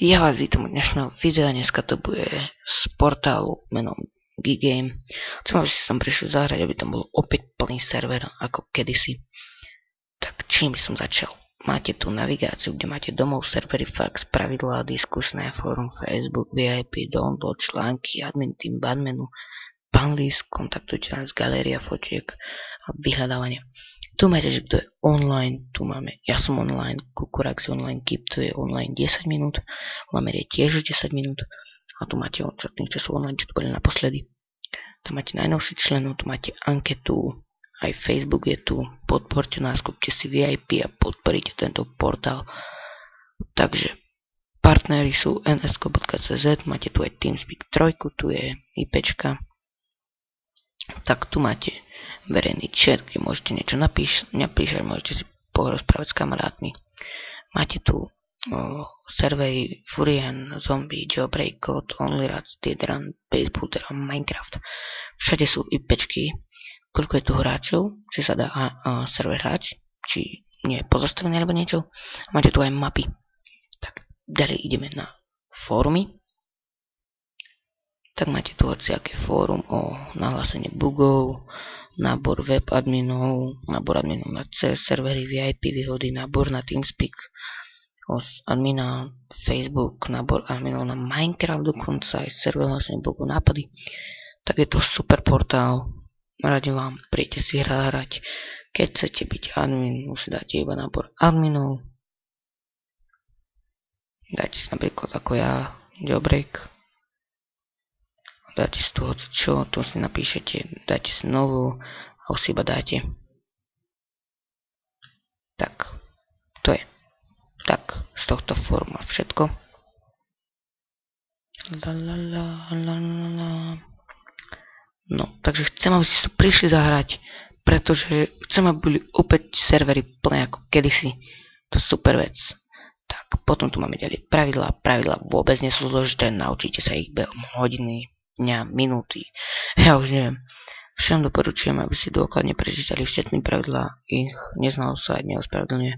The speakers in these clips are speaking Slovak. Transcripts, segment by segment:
Ja vás vítam u dnešného videa, dneska to bude z portálu menom Gigame. Chcem, aby si som prišiel zahrať, aby tam bol opäť plný server ako kedysi. Tak čím by som začal? Máte tu navigáciu, kde máte domov, servery, fax, pravidlá, diskusné fórum, Facebook, VIP, download, články, admin team, ban menu, banlist, kontaktujte nás, galéria fotiek a vyhľadávanie. Tu máte, že kto je online, tu máme ja som online, Kukurax online, Keep to je online 10 minút, Lamer je tiež 10 minút a tu máte od tých časov online, čo tu boli naposledy. Tu máte najnovší členov, tu máte anketu, aj Facebook je tu, podporte nás, kúpte si VIP a podporíte tento portál. Takže partnery sú nsko.cz, máte tu aj TeamSpeak 3, tu je IPčka. Tak tu máte verejný chat, kde môžete niečo napísať, môžete si porozprávať s kamarátmi. Máte tu servery Furian, Zombie, Jailbreak, Code, OnlyRad, Speedrun, Basebuilder a Minecraft. Všade sú IPčky, koľko je tu hráčov, či sa dá server hráč, či nie je pozastavený alebo niečo. Máte tu aj mapy. Tak ďalej ideme na fórumy. Tak máte tu hociaké fórum o nahlásenie bugov, nábor web adminov, nábor adminov na CS, servery VIP, výhody, nábor na TeamSpeak, admina Facebook, nábor adminov na Minecraft dokonca, aj server nahlásenie bugov, nápady. Tak je to super portál, radím vám, príďte si hrať. Keď chcete byť admin, musí dať iba nábor adminov. Dajte si napríklad ako ja, Jailbreak. Dáte si tu čo, tu si napíšete, dáte si novú a už si iba dáte. Tak, to je. Tak, z tohto forma všetko. No, takže chcem, aby ste prišli zahrať, pretože chcem, aby boli opäť servery plné ako kedysi. To je super vec. Tak, potom tu máme ďalej pravidlá. Pravidlá vôbec nie sú zložité, naučíte sa ich behom hodiny, dňa, minúty. Ja už neviem. Všem doporučujem, aby si dôkladne prečítali všetky pravidlá, ich neznalosť sa neospravedlňuje.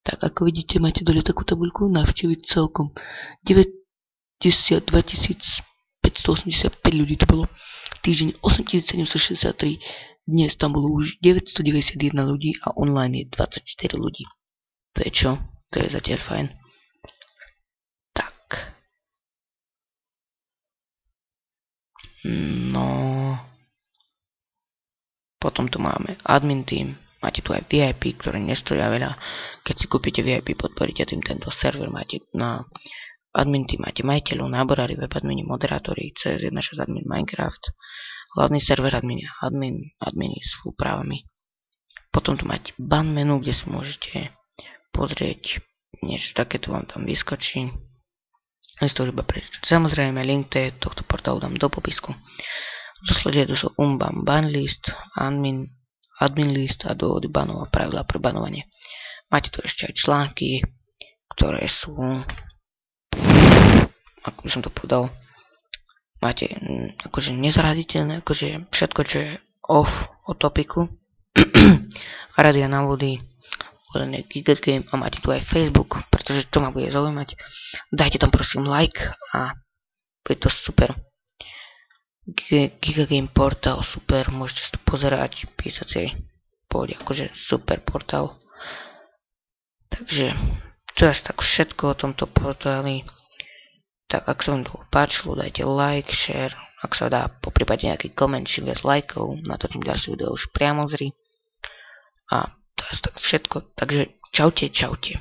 Tak ako vidíte, máte dole takú tabuľku, navštíviť celkom 92 585 ľudí to bolo. Týždeň 8763, dnes tam bolo už 991 ľudí a online je 24 ľudí. To je čo? To je zatiaľ fajn. Tak. No. Potom tu máme admin team. Máte tu aj VIP, ktoré nestoja veľa. Keď si kúpite VIP, podporíte tým tento server. Máte na admin team, máte majiteľov, náborári, webadmini, moderátori, CS1.6 admin, Minecraft, hlavný server admini s právami. Potom tu máte ban menu, kde si môžete pozrieť niečo takéto vám tam vyskočí. To už iba prečítať. Samozrejme, link tohto portálu dám do popisku. Dosleduje tu sú banlist, admin list a dôvody banov a pravidlá pre banovanie. Máte tu ešte aj články, ktoré sú, ako by som to povedal, máte akože nezraditeľné, akože všetko, čo je off od topiku. Rady a návody, volené Gigame a máte tu aj Facebook, pretože to ma bude zaujímať. Dajte tam prosím like a bude to super. Gigame portál, super, môžete si to pozerať, písať si, pôjde akože super portál. Takže to je asi tak všetko o tomto portáli. Tak ak sa vám to páčilo, dajte like, share, ak sa dá poprípade nejaký koment, či viac lajkov, natočím ďalšie video už priamo zri. A to je asi tak všetko, takže čaute.